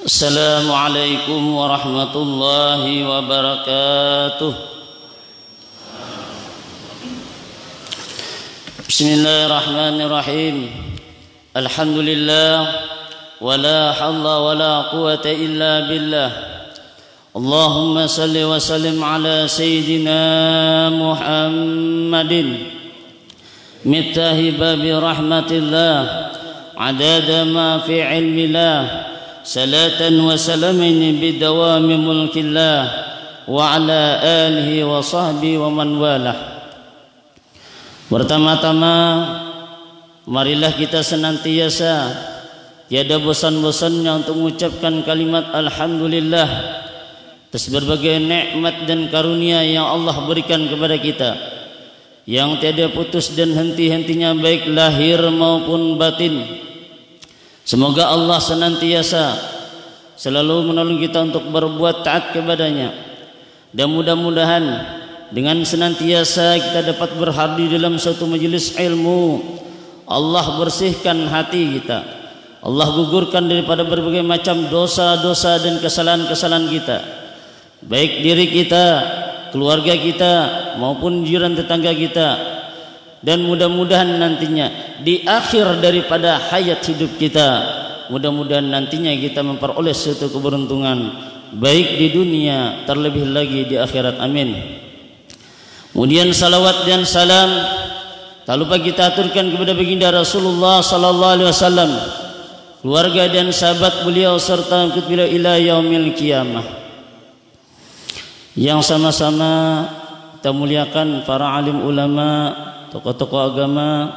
Assalamualaikum warahmatullahi wabarakatuh. Bismillahirrahmanirrahim. Alhamdulillah, wala hawla wala quwata illa billah. Allahumma salli wa sallim ala sayyidina Muhammadin miftahi babi rahmatillah, adada ma fi ilmillah, salatan wa salamin bidawami mulkillah, wa ala alihi wa sahbihi wa man walah. Pertama-tama marilah kita senantiasa tiada bosan-bosannya untuk mengucapkan kalimat alhamdulillah atas berbagai nikmat dan karunia yang Allah berikan kepada kita, yang tiada putus dan henti-hentinya baik lahir maupun batin. Semoga Allah senantiasa selalu menolong kita untuk berbuat taat kepadanya, dan mudah-mudahan dengan senantiasa kita dapat berhadir dalam suatu majelis ilmu, Allah bersihkan hati kita, Allah gugurkan daripada berbagai macam dosa-dosa dan kesalahan-kesalahan kita, baik diri kita, keluarga kita maupun jiran tetangga kita. Dan mudah-mudahan nantinya di akhir daripada hayat hidup kita, mudah-mudahan nantinya kita memperoleh suatu keberuntungan baik di dunia terlebih lagi di akhirat, amin. Kemudian salawat dan salam tak lupa kita aturkan kepada baginda Rasulullah sallallahu alaihi wasallam, keluarga dan sahabat beliau serta ikut beliau ila yaumil qiyamah. Yang sama-sama kita muliakan para alim ulama, tokoh-tokoh agama,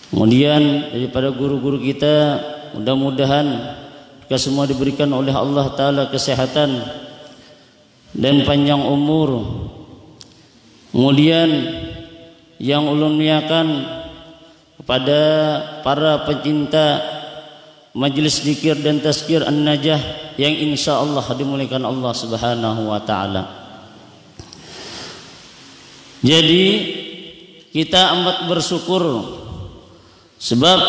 kemudian daripada guru-guru kita, mudah-mudahan kita semua diberikan oleh Allah Ta'ala kesehatan dan panjang umur. Kemudian yang ulun muliakan kepada para pencinta majlis zikir dan tazkir an-najah yang insya Allah dimuliakan Allah Subhanahu wa Ta'ala. Jadi kita amat bersyukur sebab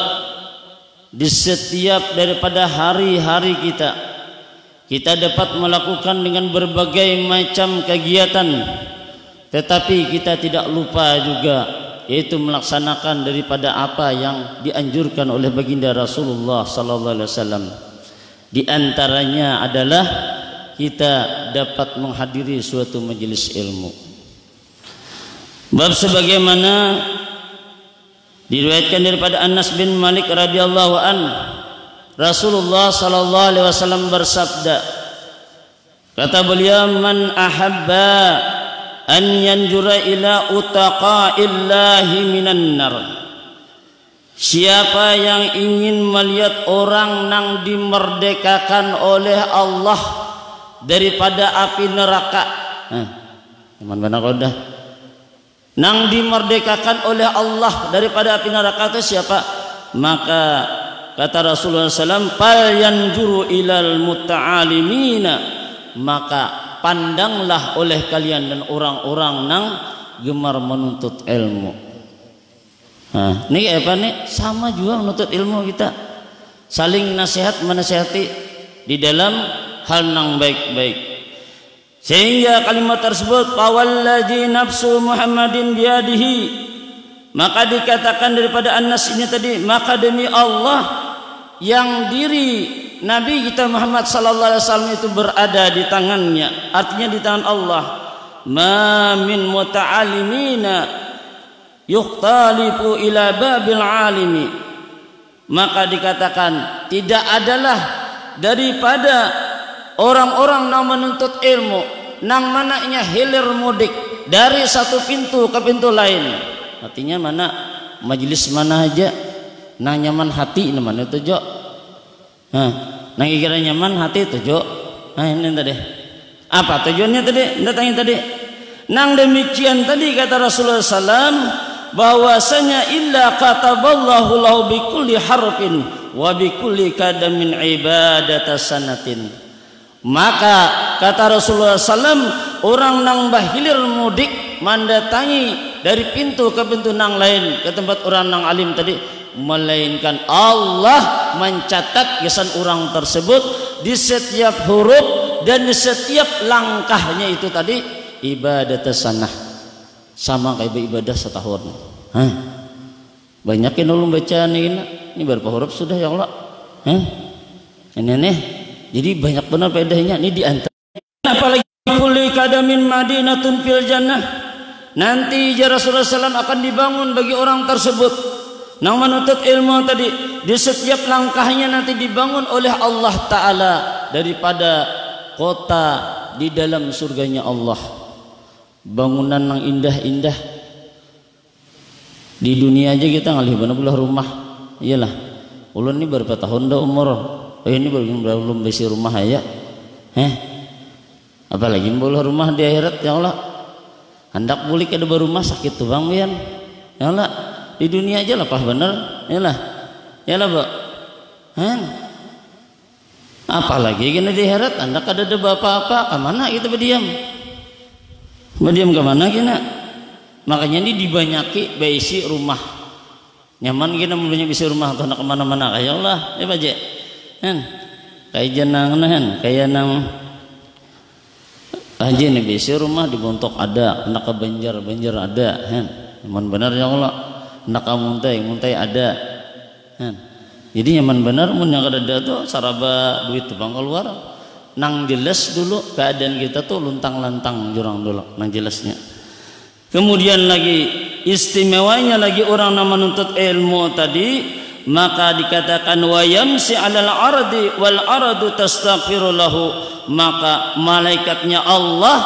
di setiap daripada hari-hari kita dapat melakukan dengan berbagai macam kegiatan, tetapi kita tidak lupa juga yaitu melaksanakan daripada apa yang dianjurkan oleh baginda Rasulullah sallallahu alaihi wasallam. Di antaranya adalah kita dapat menghadiri suatu majelis ilmu. Bab sebagaimana diriwayatkan daripada Anas bin Malik radhiyallahu an, Rasulullah sallallahu alaihi wasallam bersabda, kata beliau, man ahabba an yanjura ila utaqaillahi minan nar, siapa yang ingin melihat orang nang dimerdekakan oleh Allah daripada api neraka, mana kodah nang dimerdekakan oleh Allah daripada api neraka itu siapa? Maka kata Rasulullah SAW, fal yanjuru ilal muta'alimina, maka pandanglah oleh kalian dan orang-orang nang gemar menuntut ilmu. Nah, ini apa nih? Sama juga menuntut ilmu kita, saling nasihat menasihati di dalam hal nang baik-baik. Sehingga kalimat tersebut fawalladzi nafsu Muhammadin biadihi, maka dikatakan daripada Anas ini tadi, maka demi Allah yang diri Nabi kita Muhammad sallallahu alaihi wasallam itu berada di tangannya, artinya di tangan Allah. Ma min muta'alimina yuqtalifu ila babil alimi, maka dikatakan tidak adalah daripada orang-orang yang menuntut ilmu nang mananya hilir mudik dari satu pintu ke pintu lain. Artinya mana majelis mana aja nang nyaman hati namanya itu jo. Nang kira nyaman hati itu jo. Ini tadi apa tujuannya tadi? Datangin tadi. Nang demikian tadi kata Rasulullah SAW, bahwasanya illa kataballahu lahu bikulli harfin wa bikulli kadamin ibadata sanatin. Maka kata Rasulullah SAW, orang nang bahilir mudik mendatangi dari pintu ke pintu nang lain ke tempat orang nang alim tadi, melainkan Allah mencatat kesan orang tersebut di setiap huruf dan di setiap langkahnya. Itu tadi ibadah sanah, sama kayak ibadah setahun. Banyak yang ulun baca ini berapa huruf sudah ya Allah? Ini nih, jadi banyak benar faedahnya. Ini diantara apalagi kulli kadamin madinatun fil jannah. Nanti ya Rasulullah SAW akan dibangun bagi orang tersebut yang menuntut ilmu tadi, di setiap langkahnya nanti dibangun oleh Allah Ta'ala daripada kota di dalam surganya Allah. Bangunan yang indah-indah. Di dunia aja kita ngalih bener-bener rumah. Iyalah, ulun ini berapa tahun dah umur, ini belum besi rumah aja. Apalagi boleh rumah di akhirat ya Allah. Hendak bulik ada berumah sakit tuh bang Bian. Ya Allah, di dunia aja lah pah bener. Ya lah Pak. Apalagi kena di akhirat hendak ada apa-apa, kemana kita berdiam? Berdiam kemana kena? Makanya ini dibanyaki baisi rumah. Nyaman kita mulanya bisa rumah atau nak kemana-mana kayak Allah. Ya Pak Je. Kayak jenang kayak nang aja nih biasa rumah dibontok ada, nak ke banjar ada, nyaman benar ya Allah, nak ke muntai ada, jadi nyaman benar mun yang ada tuh saraba duit tuh bang keluar, nang jelas dulu keadaan kita tuh luntang-lantang jurang dulu, nang jelasnya. Kemudian lagi istimewanya lagi orang yang menuntut ilmu tadi, maka dikatakan wa yamsi 'alal ardi wal ardu tastaghfiru lahu, maka malaikatnya Allah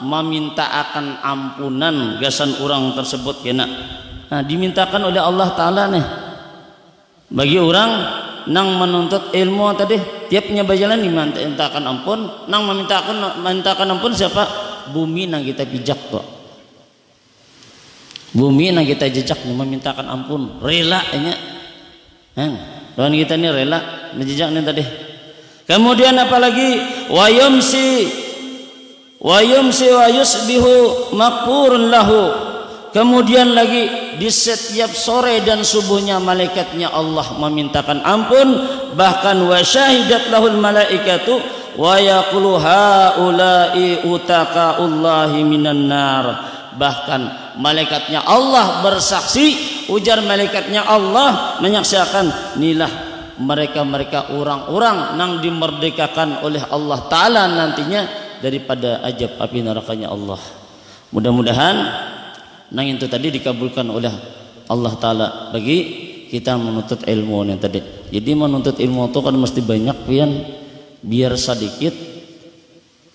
meminta akan ampunan gasan orang tersebut kena. Nah, dimintakan oleh Allah Ta'ala nih bagi orang nang menuntut ilmu tadi, tiapnya berjalan dimintakan ampun, nang memintakan ampun siapa? Bumi nang kita pijak tuh, bumi nang kita jejak memintakan ampun, rela nya. Doan kita ini rela menjejak nih tadi. Kemudian apalagi wa yumsi wa yusbihu maqfurun lahu. Kemudian lagi di setiap sore dan subuhnya malaikatnya Allah memintakan ampun, bahkan wa syahidat lahul malaikatu wa yaqulu haula'i utaqaullahi minan nar. Bahkan malaikatnya Allah bersaksi, ujar malaikatnya Allah menyaksikan, inilah mereka orang-orang yang dimerdekakan oleh Allah Ta'ala nantinya daripada ajab api nerakanya Allah. Mudah-mudahan nang itu tadi dikabulkan oleh Allah Ta'ala bagi kita menuntut ilmu yang tadi. Jadi menuntut ilmu itu kan mesti banyak pian, biar sedikit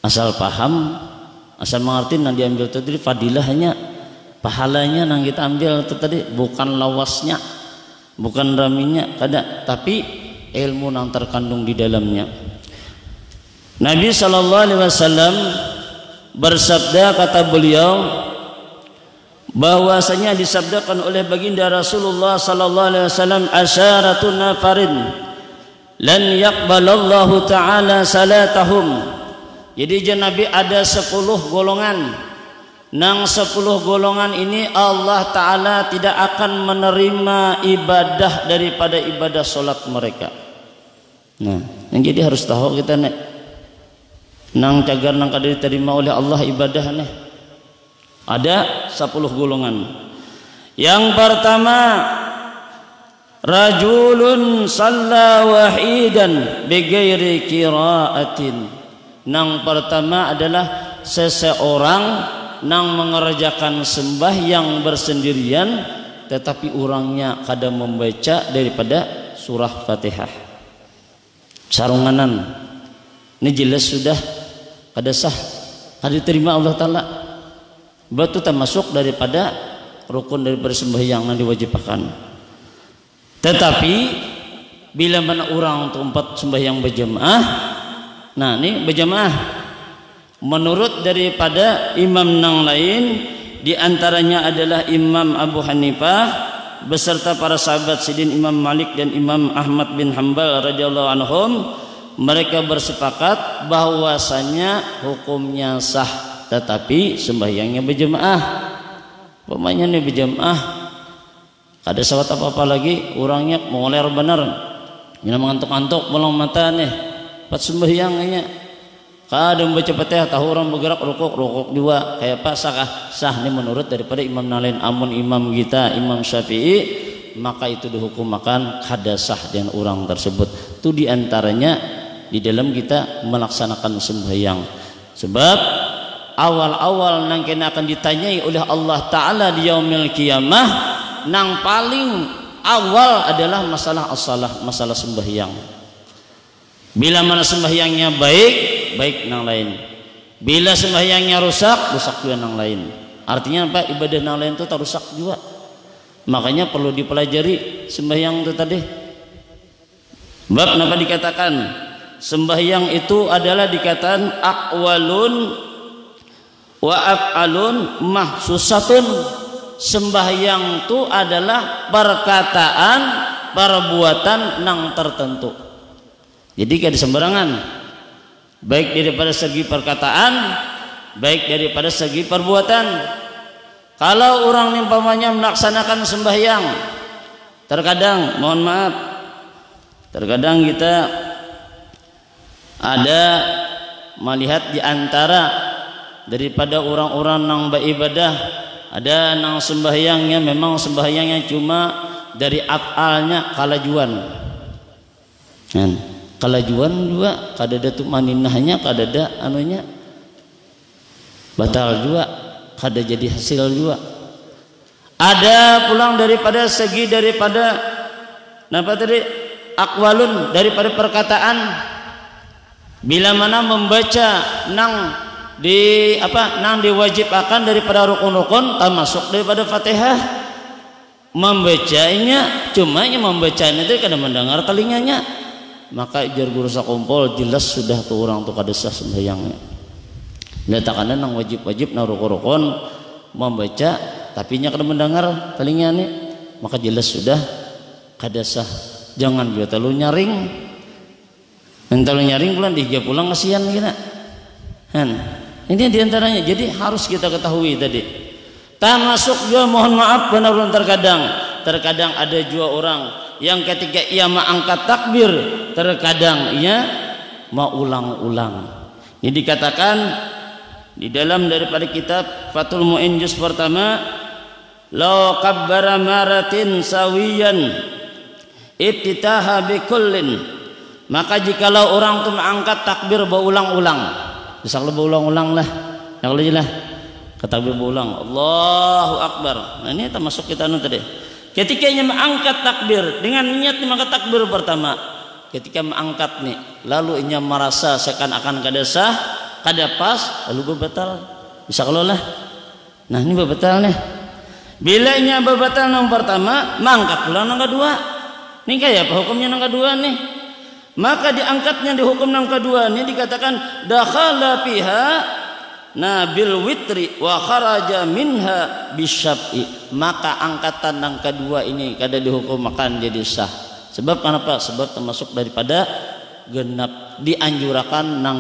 asal paham, asal mengerti nang diambil itu tadi fadilahnya, pahalanya nang kita ambil itu tadi, bukan lawasnya, bukan raminya kada, tapi ilmu yang terkandung di dalamnya. Nabi SAW bersabda, kata beliau bahwasanya disabdakan oleh baginda Rasulullah SAW, asyaratun nafarin lan yaqbalallahu ta'ala salatahum. Jadi Nabi ada 10 golongan, nang 10 golongan ini Allah Ta'ala tidak akan menerima ibadah daripada ibadah solat mereka. Nah, yang jadi harus tahu kita nih, nang cagar nang kada diterima oleh Allah ibadah nih, ada 10 golongan. Yang pertama, rajulun shalla wahidan bighairi qiraatin. Nang pertama adalah seseorang nang mengerjakan sembahyang bersendirian tetapi orangnya kada membaca daripada surah Fatihah. Sarunganan ini jelas sudah kada sah, kada diterima Allah Ta'ala. Batu termasuk daripada rukun daripada sembahyang yang diwajibkan. Tetapi bila mana orang tempat sembahyang berjamaah, nah ini berjamaah menurut daripada imam nang lain, diantaranya adalah Imam Abu Hanifah beserta para sahabat sidin Imam Malik dan Imam Ahmad bin Hanbal radhiyallahu anhum. Mereka bersepakat bahwasanya hukumnya sah, tetapi sembahyangnya berjamaah. Pemanya nih berjamaah kada sawat apa-apa lagi orangnya mengoler bener nya mengantuk-antuk belum mata nih pas sembahyangnya kada membaca Fatihah tahu orang bergerak rukuk dua kayak apa sah nih menurut daripada imam nalain. Amun imam kita Imam Syafi'i maka itu dihukum makan kada sah dengan orang tersebut. Itu diantaranya di dalam kita melaksanakan sembahyang. Sebab awal-awal nang kena akan ditanyai oleh Allah Ta'ala di yaumil qiyamah, nang paling awal adalah masalah as-salah, masalah sembahyang. Bila mana sembahyangnya baik nang lain. Bila sembahyangnya rusak juga nang lain. Artinya apa? Ibadah nang lain itu terusak juga. Makanya perlu dipelajari sembahyang itu tadi. Bab kenapa dikatakan sembahyang itu adalah dikatakan aqwalun wa af'alun mahsusatun. Sembahyang itu adalah perkataan, perbuatan nang tertentu. Jadi kada sembarangan. Baik daripada segi perkataan, baik daripada segi perbuatan. Kalau orang umpamanya melaksanakan sembahyang, terkadang mohon maaf, terkadang kita ada melihat di antara daripada orang-orang nang beribadah, ada nang sembahyangnya memang sembahyangnya cuma dari afalnya kalajuan. Kalajuan juga kada ada tumaninahnya, kada ada anunya, batal juga, kada jadi hasil juga. Ada pulang daripada segi daripada apa tadi akwalun daripada perkataan. Bila mana membaca nang diwajibkan daripada rukun-rukun termasuk daripada Fatihah, membacanya cuma yang membacanya itu kada mendengar telinganya, maka jar guru sakumpul jelas sudah tuh orang tuh kada sah sembahyangnya. Letakkan nang wajib-wajib nang rukun-rukun membaca tapi nya kada mendengar telinganya, maka jelas sudah kada sah. Jangan biar terlalu nyaring. Terlalu nyaring pulang dia pulang kasihan kita. Ini diantaranya. Jadi harus kita ketahui tadi. Termasuk juga mohon maaf benar terkadang ada juga orang yang ketika ia mengangkat takbir terkadang ia mau ulang-ulang. Ini dikatakan di dalam daripada kitab Fathul Mu'in juz pertama, law kabbara maratin sawiyan iftitaha bikullin, maka jikalau orang itu mengangkat takbir berulang-ulang, bisa berulang-ulang lah, yang lain lah, ketakbir berulang, Allahu Akbar. Nah ini termasuk kita tadi. Ketika ia mengangkat takbir dengan niat mengangkat takbir pertama, ketika mengangkat nih, lalu ia merasa seakan-akan kada sah, kada pas, lalu berbatal. Bisa kalau lah. Nah ini berbatal nih. Bila ia berbatal yang pertama, mangkat pulang yang kedua. Ini kayak apa hukumnya yang kedua nih? Maka diangkatnya di hukum yang kedua ini dikatakan dakhala fiha bil witri wa kharaja minha bisyab'i. Maka angkatan yang kedua ini kada dihukum makan jadi sah. Sebab kenapa? Sebab termasuk daripada genap, dianjurakan nang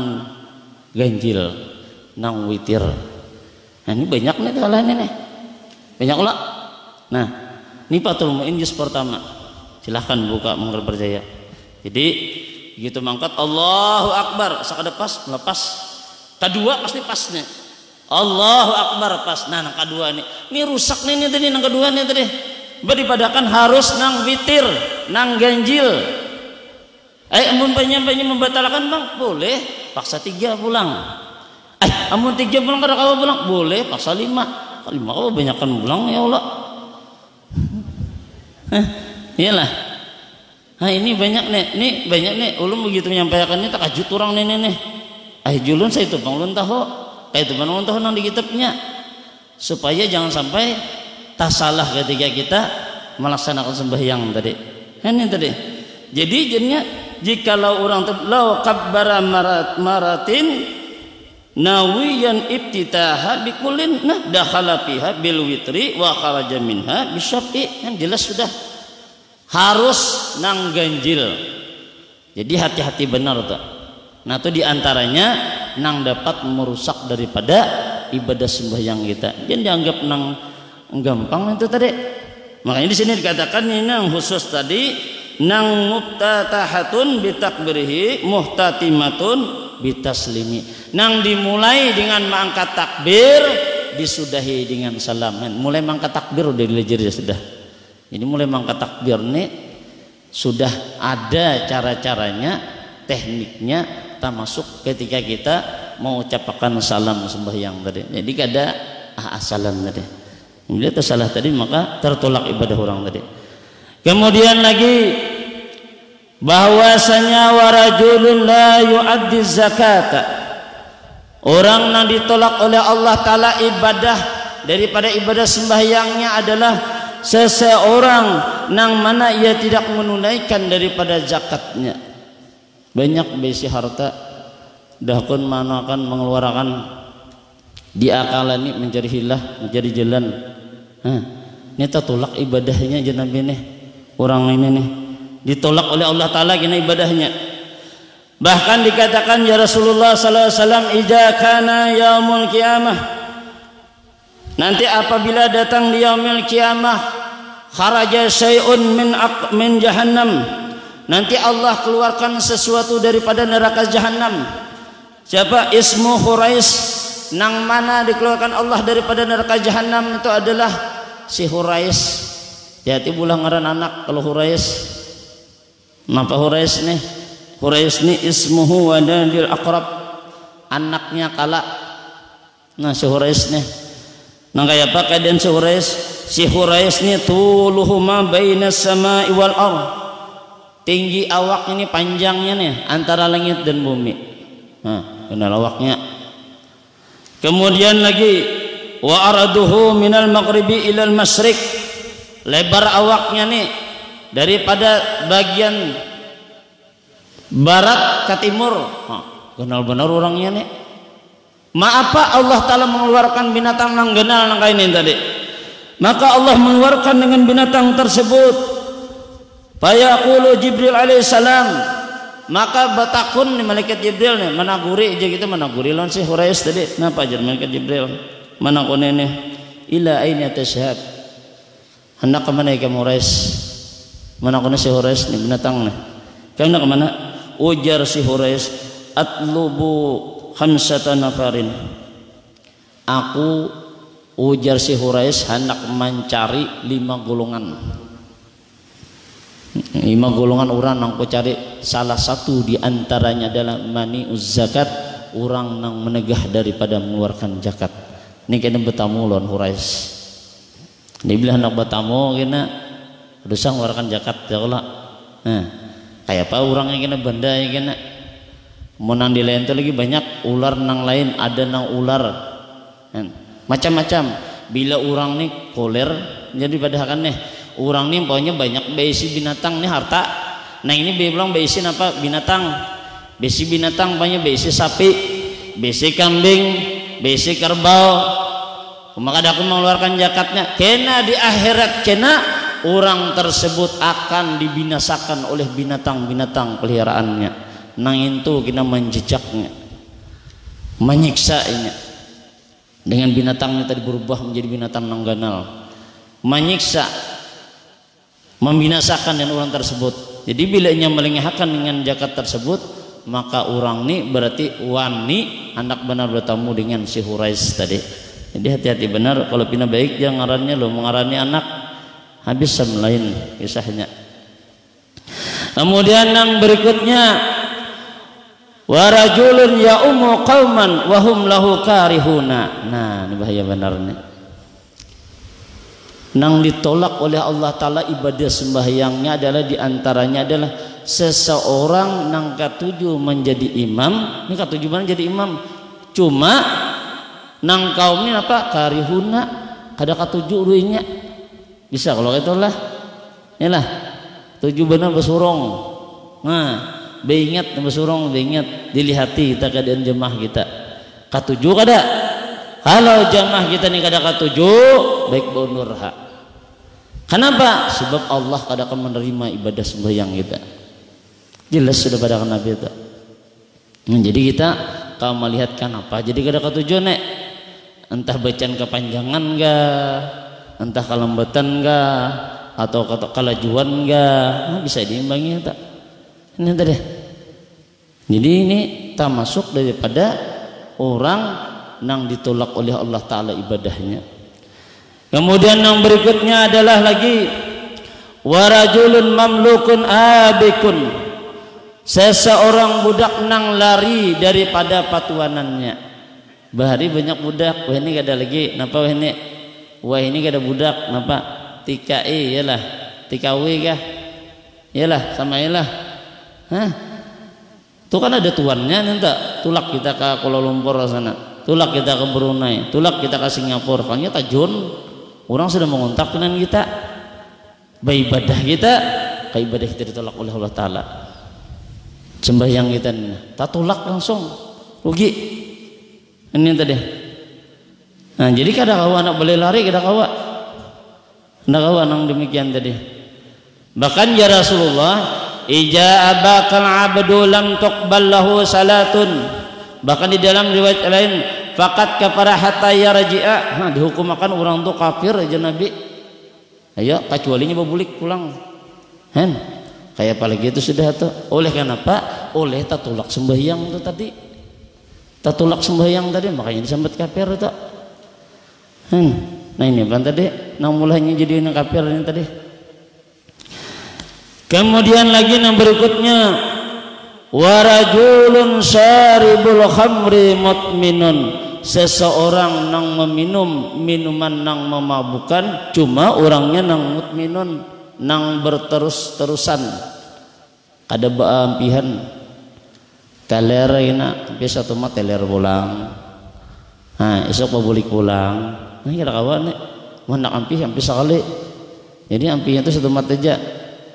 ganjil, nang witir. Nah ini banyak nih kesalahannya nih, banyak lah. Nah ini Fathul Mu'in juz pertama, silahkan buka mengger percaya. Jadi begitu mangkat Allahu Akbar, sakada pas melepas. Kedua pasti pasnya Allahu Akbar pas. Nah nang kedua ini rusak nih tadi nang kedua nih tadi. Beribadakan harus nang witir, nang ganjil. Amun banyak membatalkan bang boleh, paksa 3 pulang. Amun 3 pulang kada kawa pulang boleh, paksa 5. Kalau 5 kawa banyakkan pulang ya Allah. Iyalah. Nah ini banyak nih, ulun begitu menyampaikan ini takajut orang nih. Julun saya itu bang ulun tahu, kayak itu bang ulun tahu nang di kitabnya, supaya jangan sampai tak salah ketika kita melaksanakan sembahyang tadi. Ini tadi. Jadi jadinya jikalau orang law kabbara maratin nawiyan ibtitaha bikullin dakhala fiha bil witri wa kharaja minha bisyab'i. Kan jelas sudah harus nang ganjil. Jadi hati-hati benar tuh. Nah itu diantaranya nang dapat merusak daripada ibadah sembahyang kita. Jangan dianggap nang gampang itu tadi. Makanya di sini dikatakan yang khusus tadi nang muftatahatun bitakbirihi muhtatimatun bitaslimi. Nang dimulai dengan mengangkat takbir, disudahi dengan salam. Mulai mengangkat takbir udah belajar ya sudah. Jadi mulai mengangkat takbir nih sudah ada cara-caranya, tekniknya, termasuk ketika kita mau ucapkan salam sembahyang tadi. Jadi kada salam tadi. Bila tersalah tadi maka tertolak ibadah orang tadi. Kemudian lagi bahwasanya warajulun la yu'addi zakata, orang yang ditolak oleh Allah Ta'ala ibadah daripada ibadah sembahyangnya adalah seseorang yang mana ia tidak menunaikan daripada zakatnya. Banyak besi harta dahkun mana akan mengeluarkan diakalani mencari hilah mencari jalan. Ini tertolak ibadahnya jenab ini orang ini nih ditolak oleh Allah Ta'ala gini ibadahnya. Bahkan dikatakan ya Rasulullah sallallahu alaihi wasallam idza kana yaumul qiyamah, nanti apabila datang di yaumil qiyamah, kharaja syai'un min jahannam, nanti Allah keluarkan sesuatu daripada neraka jahannam. Siapa? Ismu Hurais, nang mana dikeluarkan Allah daripada neraka jahannam itu adalah si Hurais. Hati bulang ngaran anak kalau Hurais. Napa Hurais nih? Hurais nih ismuhu wadadil aqrab, anaknya Kala. Nah si Hurais nih nang kaya apa keadaan si Hurais? Si Hurais nih tuluhuma bainas samai wal ardh, tinggi awak ini panjangnya nih antara langit dan bumi. Nah benar awaknya. Kemudian lagi wa araduhu minal maghribi ilal masyriq, lebar awaknya nih daripada bagian barat ke timur. Benar-benar orangnya nih. Apa Allah Ta'ala mengeluarkan binatang nang genal nang kainin tadi, maka Allah mengeluarkan dengan binatang tersebut. Fayaqulu Jibril alaihissalam, maka batakun nih malaikat Jibril nih managuri aja gitu, managuri lawan si Hurais tadi. Napa aja malaikat Jibril manakun ini ila aina tashhab, hendak ke mana kamu Hurais? Manakun si Hurais nih binatang nih kamu nak ke mana? Ujar si Hurais atlubu khamsata nafarin, aku ujar si Hurais hendak mencari 5 golongan. 5 golongan orang yang aku cari, salah satu diantaranya adalah mani zakat, orang yang menegah daripada mengeluarkan zakat. Ini kena bertamu lawan Hurais. Dia bilang hendak bertamu kena dosa mengeluarkan zakat ya Allah. Kayak apa orang yang kena benda yang kena menang di lain itu lagi banyak ular nang lain, ada nang ular macam-macam. Bila orang nih koler jadi padahal nih orang nih pokoknya banyak besi binatang nih harta. Nah ini dia bilang besi apa binatang, besi binatang banyak, besi sapi, besi kambing, besi kerbau. Maka aku mengeluarkan zakatnya, kena di akhirat kena orang tersebut akan dibinasakan oleh binatang-binatang peliharaannya. Nang itu kena menjejaknya, menyiksanya. Dengan binatangnya tadi berubah menjadi binatang nang ganal, menyiksa, membinasakan dengan orang tersebut. Jadi bila ia melengahkan dengan zakat tersebut, maka orang ini berarti wani anak benar bertemu dengan si Hurais tadi. Jadi hati-hati benar kalau pina baik jangan ngarannya lo mengarani anak habis sama lain kisahnya. Kemudian yang berikutnya warajulun ya'umu qauman wa hum lahu karihuna. Nah ini bahaya benar nih. Nang ditolak oleh Allah Ta'ala ibadah sembahyangnya adalah diantaranya adalah seseorang nang katuju menjadi imam. Ini katuju menjadi imam, cuma nang kaum ini apa karihuna kada katuju duinya bisa kalau itulah inilah tujuh benar bersurong. Nah beingat bersurong beingat dilihati kita keadaan jemaah kita katuju kada. Kalau jemaah kita nih kada katuju baik bonurha. Kenapa? Sebab Allah kada akan menerima ibadah sembahyang kita. Jelas sudah pada Nabi itu. Jadi kita kalau melihatkan apa jadi kada katuju nek, entah bacaan kepanjangan ga, entah kelembatan ga, atau kelajuan enggak, bisa diimbangi tak. Ini tadi. Jadi ini termasuk daripada orang yang ditolak oleh Allah Ta'ala ibadahnya. Kemudian yang berikutnya adalah lagi warajulun mamlukun abikun, seseorang budak nang lari daripada patuanannya. Bahari banyak budak, wah ini gak ada lagi, napa wah ini gak ada budak, napa TKI yalah, TKW kah, yalah sama yalah, itu kan ada tuannya nanti, tulak kita ke Kuala Lumpur sana, tulak kita ke Brunei, tulak kita ke Singapura, kayaknya tajun, orang sudah mengontak dengan kita, beribadah kita, ibadah kita ditolak oleh Allah Ta'ala. Sembahyang kita tak tolak langsung, rugi. Ini tadi. Nah jadi kadang kawa anak boleh lari, kadang kawa nang demikian tadi. Bahkan ya Rasulullah, ija abakal abdu lam tuqbal lahu salatun. Bahkan di dalam riwayat lain, faqat kafara hatta yarji'a. Nah dihukum akan orang itu kafir aja Nabi. Ayo kecualinya babulik pulang. Kayak apalagi itu sudah tuh. Oleh kenapa? Oleh tatulak sembahyang itu tadi. Tatulak sembahyang tadi makanya disambat kafir itu. Nah ini kan tadi nang mulanya jadi nang kafir ini tadi. Kemudian lagi yang berikutnya warajulun syaribul khamri mutminun, seseorang nang meminum minuman nang memabukkan, cuma orangnya nang mutminun, nang berterus-terusan kada baampihan teler ina biasa tuh mah teler pulang, esok babulik pulang, ini kira kawan nih mana ampi sekali, jadi ampinya itu satu mata aja,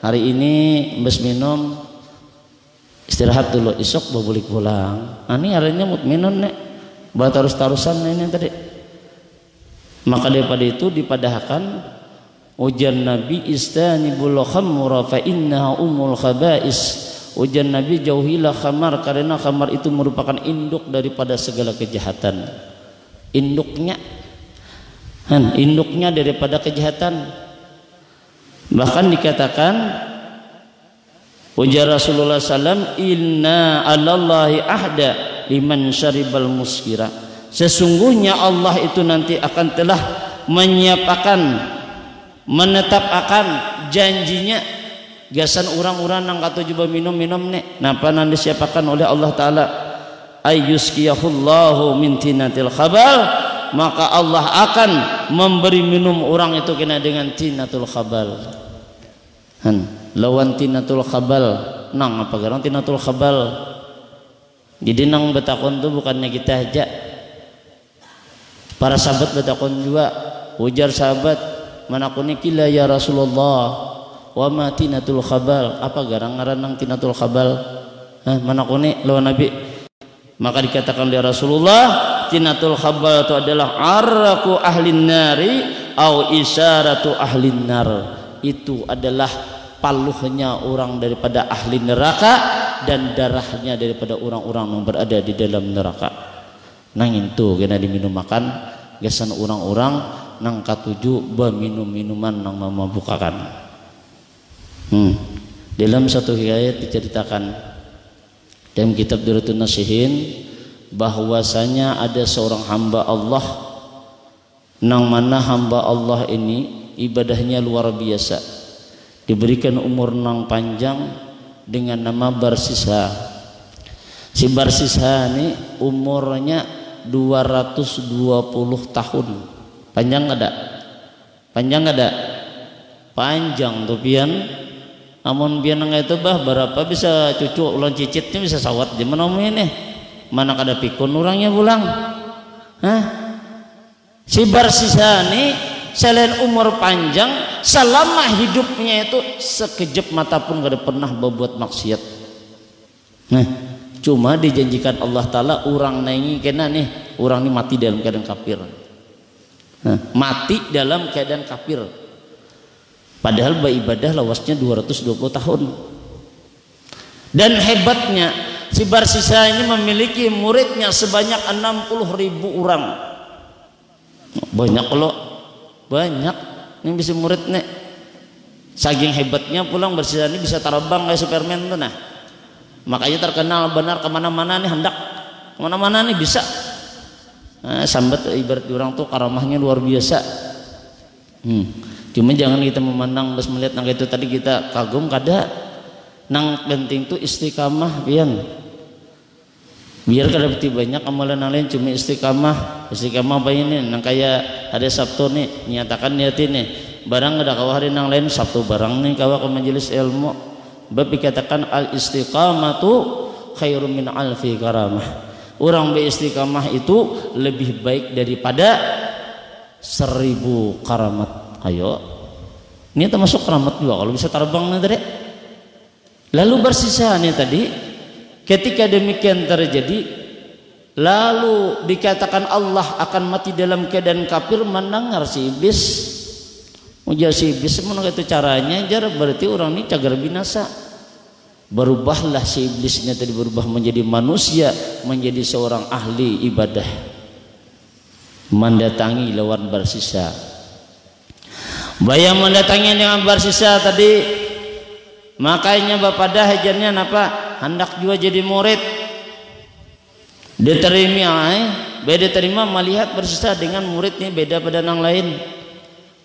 hari ini mbes minum istirahat dulu, esok babulik pulang, ini harinya mutminun nih berterus-terusan ini tadi. Maka daripada itu dipadahkan ujian Nabi istanibul khamra fa innaha umul khaba'is. Ujian Nabi jauhilah khamar karena khamar itu merupakan induk daripada segala kejahatan. Induknya daripada kejahatan. Bahkan dikatakan ujar Rasulullah SAW, inna alallahi ahda liman syaribal muskira. Sesungguhnya Allah itu nanti akan telah menetapkan janjinya gasan orang-orang yang kata coba minum-minum nih napa nanti disiapakan oleh Allah Ta'ala ayyuskiyahullahu min tinatil khabal, maka Allah akan memberi minum orang itu kena dengan tinatul khabal. Lawan tinatul khabal nang apa garang tinatul khabal. Jadi nang betakon tu bukannya kita aja, para sahabat betakon juga, ujar sahabat manakuni kila ya Rasulullah wa ma tinatul khabal, apa garang ngaranang tinatul khabal, manakuni lawan Nabi. Maka dikatakan oleh Rasulullah, tinatul khabal itu adalah arraku ahlin nari au isyaratu ahlin nar, itu adalah paluhnya orang daripada ahli neraka dan darahnya daripada orang-orang yang berada di dalam neraka. Nang itu kena diminum makan gasan orang-orang nang katuju berminum minuman nang memabukkan. Dalam satu riwayat diceritakan dalam kitab Durratun Nasihin bahwasanya ada seorang hamba Allah nang mana hamba Allah ini ibadahnya luar biasa, diberikan umur nang panjang dengan nama Barsisha. Si Barsisha ini umurnya 220 tahun. Panjang ada? Panjang tuh pian. Amun pian nang itu bah berapa bisa cucu ulang cicitnya bisa sawat di mana ini? Mana kada pikun orangnya pulang? Si Barsisha ini selain umur panjang, selama hidupnya itu sekejap mata pun gak ada pernah berbuat maksiat. Cuma dijanjikan Allah Ta'ala orang naingi kena nih, orang ini mati dalam keadaan kafir. Mati dalam keadaan kafir. Padahal beribadah lawasnya 220 tahun. Dan hebatnya si Barsisha ini memiliki muridnya sebanyak 60.000 orang. Banyak kalau banyak yang bisa murid nih. Saking hebatnya pulang bersisa ini bisa terbang kayak Superman tuh nah. Makanya terkenal benar kemana-mana nih, hendak kemana-mana nih bisa. Nah, sambat ibarat orang tuh karamahnya luar biasa. Cuma jangan kita memandang terus melihat nang itu tadi kita kagum kada. Nang penting tuh istiqamah pian. Biar kada beti banyak amalan lain cuma istiqamah apa ini nang kayak ada Sabtu nih nyatakan niat ini barang ada kawah hari nang lain Sabtu barang nih kawah ke majelis ilmu bab dikatakan al istiqamatu khairum min alfi karamah. Orang beristiqamah itu lebih baik daripada 1000 karamat. Ayo, ini termasuk karamat juga kalau bisa terbang nih tadi. Lalu bersisa nih tadi, ketika demikian terjadi, lalu dikatakan Allah akan mati dalam keadaan kafir. Mendengar si iblis, ujar si iblis mana itu caranya? Jar berarti orang ini cagar binasa. Berubahlah si iblisnya tadi berubah menjadi manusia, menjadi seorang ahli ibadah, mendatangi lawan bersisa. Bayang mendatangi dengan bersisa tadi, makanya bapak dah hajannya apa? Hendak juga jadi murid. Beda terima melihat bersisa dengan muridnya beda pada yang lain.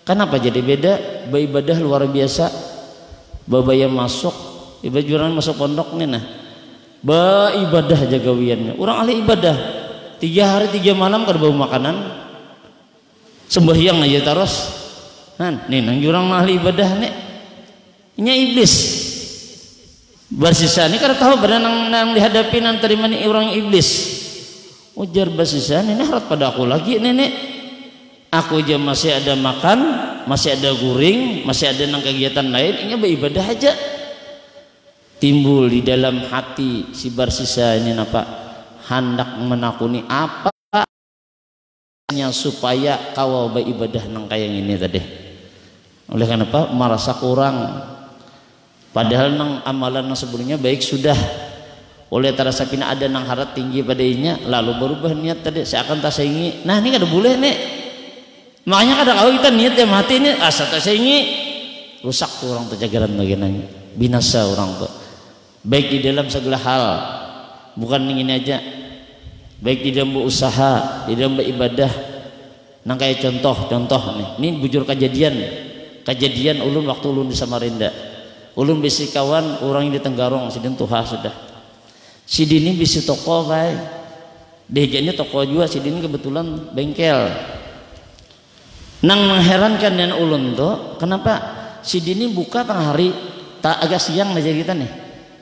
Kenapa jadi beda? Beribadah luar biasa. Babaya masuk ibadah masuk pondok nih nah beribadah jagawiannya orang ahli ibadah 3 hari 3 malam kada bawa makanan sembahyang aja terus nih nang jurang ahli ibadah nih nya iblis bersisa nih kada tahu benar nang dihadapi nang terima nih orang iblis ujar bersisa nih harap pada aku lagi nih aku aja masih ada makan masih ada guring masih ada nang kegiatan lain ini beribadah aja. Timbul di dalam hati si bersisa ini apa hendak menakuni apa supaya kau beribadah nang kayang ini tadi. Oleh karena apa merasa kurang padahal nang amalan nang sebelumnya baik sudah oleh terasa pina ada nang harap tinggi padanya lalu berubah niat tadi seakan tak saingi. Nah ini kada boleh nih makanya kada kalau kita niat yang mati ini asa tak saingi rusak orang terjagaran bagiannya binasa orang tuh baik di dalam segala hal bukan ini aja baik di dalam berusaha di dalam beribadah nang kayak contoh nih ini bujur kejadian ulun waktu ulun di Samarinda ulun bisi kawan orang yang di Tenggarong sidin tuha sudah sidin ini bisi toko baik dehjanya toko juga sidin kebetulan bengkel nang mengherankan dengan ulun tuh kenapa sidin ini buka tengah hari tak agak siang aja kita nih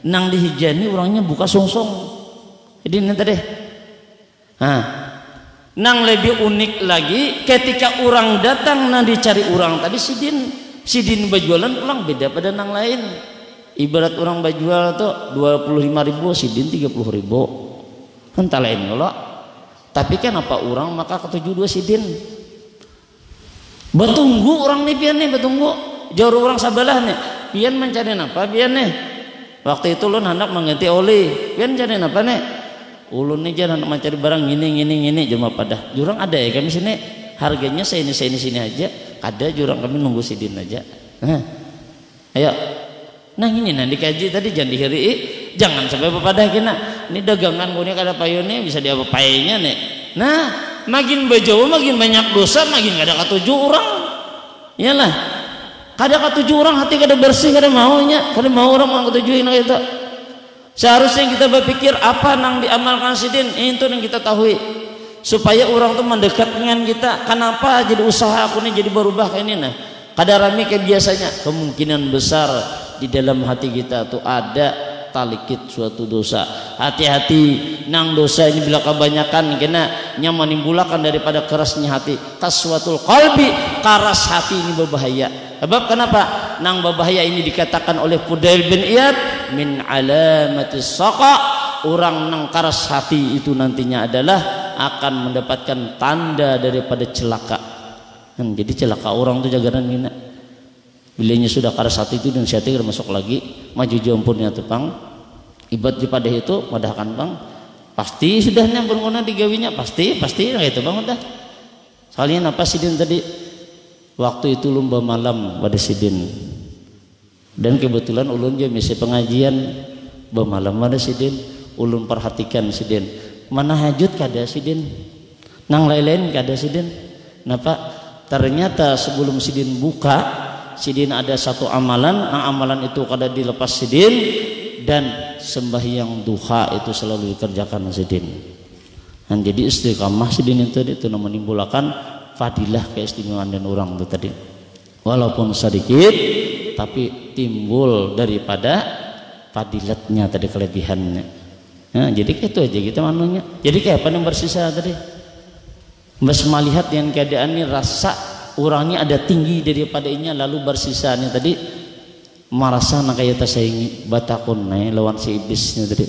nang dihijani orangnya buka songsong jadi ini tadi nang lebih unik lagi ketika orang datang nang dicari orang tadi sidin bajualan pulang beda pada nang lain ibarat orang bajual tuh 25.000 sidin 30.000 entah lain kalau tapi kan apa orang maka ke-72 sidin betunggu orang nih pian nih betunggu jauh orang sabalah nih pian mencari apa pian nih waktu itu ulun hendak mengganti oli pian cari apa nih ulun nih jangan mencari barang gini cuma pada jurang ada ya kami sini harganya sini aja ada jurang kami nunggu sidin aja ayo nah ini nanti dikaji tadi jangan dihiri jangan sampai pepadah kena ini dagangan gue kada payunnya bisa diapa payanya nih nah makin bejauh makin banyak dosa makin kada ketujuh orang iyalah kada ketujuh orang hati kada bersih kada maunya kada mau orang mau ketujuhin kita seharusnya kita berpikir apa nang diamalkan sidin itu yang kita tahu supaya orang tuh mendekat dengan kita kenapa jadi usaha aku nih jadi berubah kayak ini nah kada rame kayak biasanya kemungkinan besar di dalam hati kita tuh ada talikit suatu dosa hati-hati nang dosa ini bila kebanyakan kena yang menimbulkan daripada kerasnya hati kaswatul qalbi keras hati ini berbahaya sebab kenapa nang berbahaya ini dikatakan oleh Fudail bin Iyad min alamatis saqa orang nang keras hati itu nantinya adalah akan mendapatkan tanda daripada celaka jadi celaka orang tuh jagaran mina bilanya sudah keras hati itu dan hati masuk lagi maju jampurnya tepang ibadah pada itu padahkan bang pasti sudahnya berguna digawinya pasti nah itu bang udah soalnya apa sidin tadi waktu itu lomba malam pada sidin Dan kebetulan ulun je misi pengajian bemalam mana sidin, ulun perhatikan sidin mana hajut kada sidin, nang lain-lain kada sidin. Napa? Ternyata sebelum sidin buka, sidin ada satu amalan, amalan itu kada dilepas sidin, dan sembahyang duha itu selalu dikerjakan sidin. Dan jadi istiqamah sidin itu menimbulkan fadilah keistimewaan dan orang itu tadi. Walaupun sedikit tapi timbul daripada fadilatnya tadi, kelebihannya. Nah, jadi kayak itu aja kita manunya. Jadi kayak apa yang bersisa tadi? Mas melihat yang keadaan ini rasa orangnya ada tinggi daripada ini, lalu bersisanya tadi merasa nak kayak tersaingi batakun nih lawan si iblisnya tadi.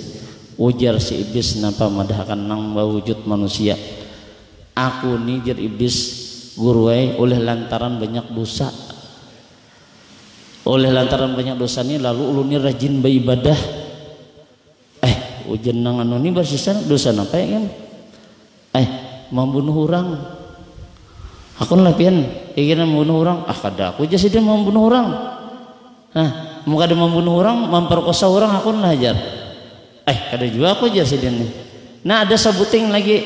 Ujar si iblis napa madahkan nang wujud manusia. Aku nih jar iblis guruai oleh lantaran banyak dosa. Oleh lantaran banyak dosa ini lalu ulun ni rajin beribadah. Ujian nang anu ni bersisa dosa apa ya kan? Membunuh orang. Aku lapian ingin membunuh orang. Kada aku aja sih dia membunuh orang. Muka dia membunuh orang, memperkosa orang aku ajar. Kada juga aku aja sih dia nih. Nah ada sebuting lagi.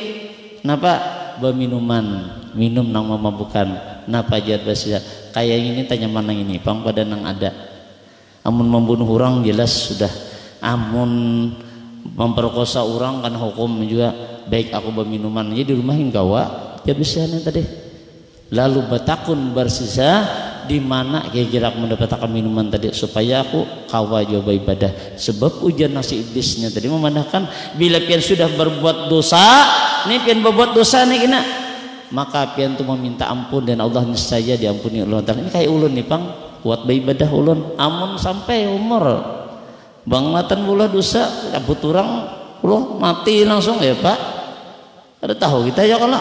Napa? Beminuman, minum nang memabukkan. Napa aja bersisa? Kayak ini tanya mana ini pang pada nang ada. Amun membunuh orang jelas sudah. Amun memperkosa orang kan hukum juga baik aku berminuman aja di rumahin kawa ya bisa tadi. Lalu batakun bersisa di mana kira-kira aku mendapatkan minuman tadi supaya aku kawa juga ibadah. Sebab ujian nasi iblisnya tadi memandangkan bila pian sudah berbuat dosa, nih pian berbuat dosa nih kena, maka pian tu meminta ampun dan Allah niscaya diampuni Allah. Ini kayak ulun nih pang buat beribadah ulun. Amun sampai umur bang matan pula dosa cabut orang ulah mati langsung ya pak. Ada tahu kita ya kalau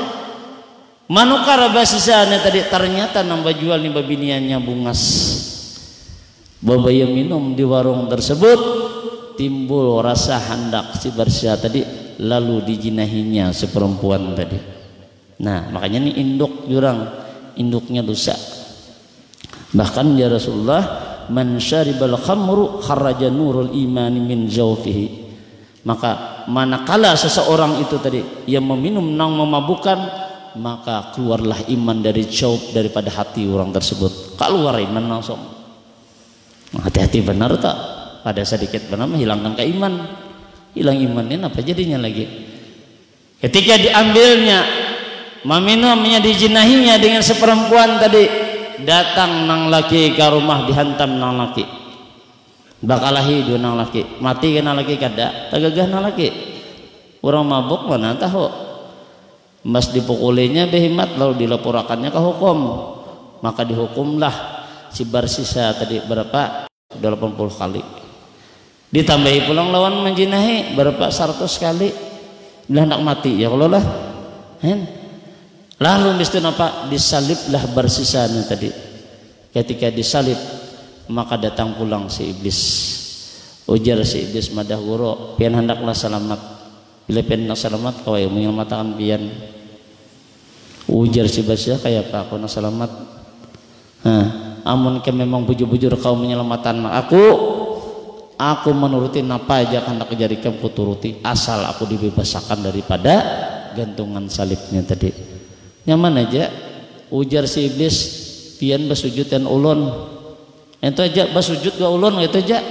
manukara basisanya tadi ternyata nambah jual nih babiniannya bungas babaya minum di warung tersebut timbul rasa hendak si bersih tadi lalu dijinahinya si perempuan tadi. Nah makanya nih induk jurang induknya dosa. Bahkan ya Rasulullah man syaribal khamru kharaja nurul imani min jawfihi. Maka manakala seseorang itu tadi yang meminum nang memabukkan, maka keluarlah iman dari jauf daripada hati orang tersebut. Keluar iman langsung. Hati-hati benar tak? Pada sedikit benar menghilangkan keiman. Hilang imannya apa jadinya lagi? Ketika diambilnya meminumnya dijinahinya dengan seperempuan tadi, datang nang laki ke rumah dihantam nang laki bakalahi dua nang laki mati kena laki kada tagagah nang laki orang mabuk mana tahu mas dipukulinya behemat lalu dilaporakannya ke hukum maka dihukumlah si bersisa tadi berapa 80 kali ditambahi pulang lawan menjinahi berapa 100 kali belah nak mati ya kalau lah lalu mesti apa disaliblah bersisanya tadi. Ketika disalib maka datang pulang si iblis. Ujar si iblis madah guru pian hendaklah selamat. Bila pian nak selamat kau yang menyelamatkan pian. Ujar si iblis kayak apa aku nak selamat. Amun ke memang bujur-bujur kau menyelamatkan aku menuruti apa aja hendak kejadikan ku turuti asal aku dibebaskan daripada gantungan salibnya tadi. Nyaman aja ujar si iblis pian basujud dan ulun itu aja basujud ke ulun itu aja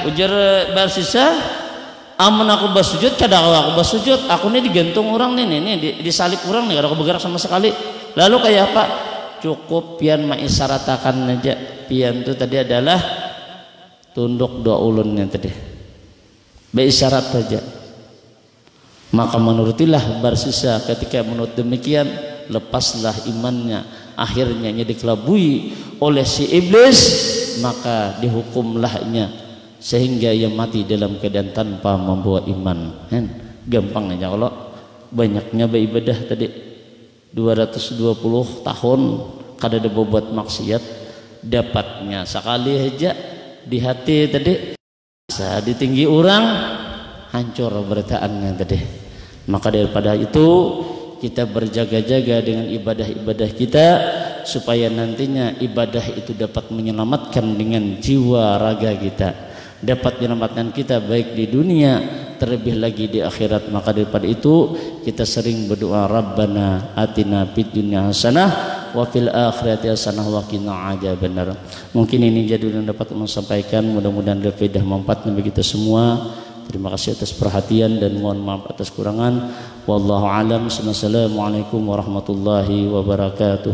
ujar bersisa amun aku basujud kada aku basujud aku ini digantung orang nih disalib orang nih kada aku bergerak sama sekali lalu kayak apa cukup pian mengisyaratkan aja pian itu tadi adalah tunduk doa ulunnya tadi berisyarat saja. Maka menurutilah bersisa ketika menurut demikian lepaslah imannya akhirnya dikelabui oleh si iblis maka dihukumlahnya sehingga ia mati dalam keadaan tanpa membawa iman. Gampang aja kalau banyaknya beribadah tadi 220 tahun kada ada berbuat maksiat dapatnya sekali aja di hati tadi bisa ditinggi orang hancur bertaannya tadi. Maka daripada itu kita berjaga-jaga dengan ibadah-ibadah kita supaya nantinya ibadah itu dapat menyelamatkan dengan jiwa raga kita, dapat menyelamatkan kita baik di dunia terlebih lagi di akhirat. Maka daripada itu kita sering berdoa, Rabbana atina fid dunya hasanah wa fil akhirati hasanah wa qina adzabannar. Mungkin ini jadul yang dapat sampaikan, mudah-mudahan ada faedah manfaatnya bagi kita semua. Terima kasih atas perhatian dan mohon maaf atas kurangan. Wallahu alam. Assalamualaikum warahmatullahi wabarakatuh.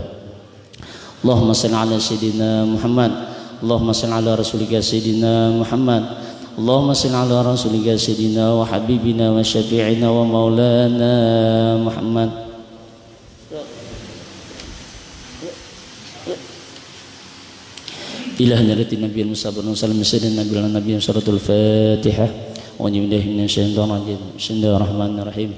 Allahumma shalli ala sayyidina Muhammad. Allahumma shalli ala rasulika sayyidina Muhammad. Allahumma shalli ala rasulika sayyidina wa habibina wa syafi'ina wa maulana Muhammad. Ila hadratin nabiyil musa sallallahu alaihi wasallam sayyidina nabiyil suratul fatihah. Bismillahirrahmanirrahim.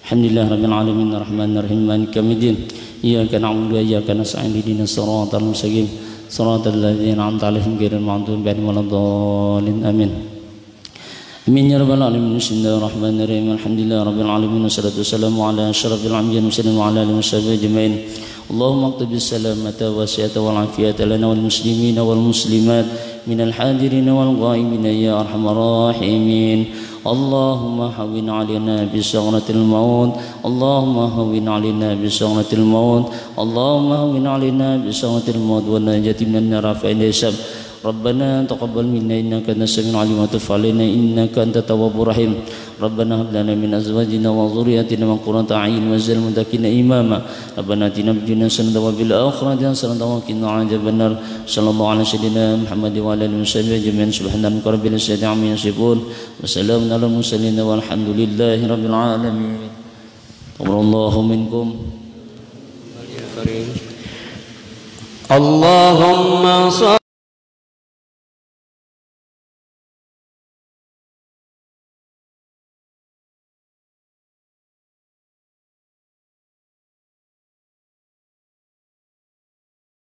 Alhamdulillah rabbil alamin arrahmanir rahim maliki yaumiddin. Iyyaka na'budu wa iyyaka nasta'in ihdinas siratal mustaqim siratal ladzina an'amta 'alaihim ghairil maghdubi 'alaihim waladdallin. Amin. Amin ya rabbal alamin. Bismillahirrahmanirrahim. Alhamdulillah rabbil alamin wassalatu wassalamu ala asyrafil anbiya'i wal mursalin wa ala alihi washabihi ajmain. Allahumma aqtib salamata wa siyata wal afiyata lana wal muslimina wal muslimat minal hadirin wal ghaibin ya arhamar rahimin. Allahumma hawwin 'alaina bi saghratil maut. Allahumma hawwin 'alaina bi saghratil maut. Allahumma hawwin 'alaina bi saghratil maut wa najati minan nar fa inna hisab. Rabbana taqabbal minna innaka antas samiul alim wa tub 'alaina innaka antat tawwabur rahim. Rabbana hab lana min azwajina wa dhurriyyatina qurrata a'yun waj'alna lil muttaqina imama. Rabbana atina fid dunya hasanatan wa fil akhirati hasanatan wa qina adzabannar. Sallallahu ala sayyidina Muhammad wa ala alihi wasallam ajmain. Subhana rabbil izzati amma yasifun wa salamun alal mursalin walhamdulillahi rabbil alamin. Wallahu minkum. Allahumma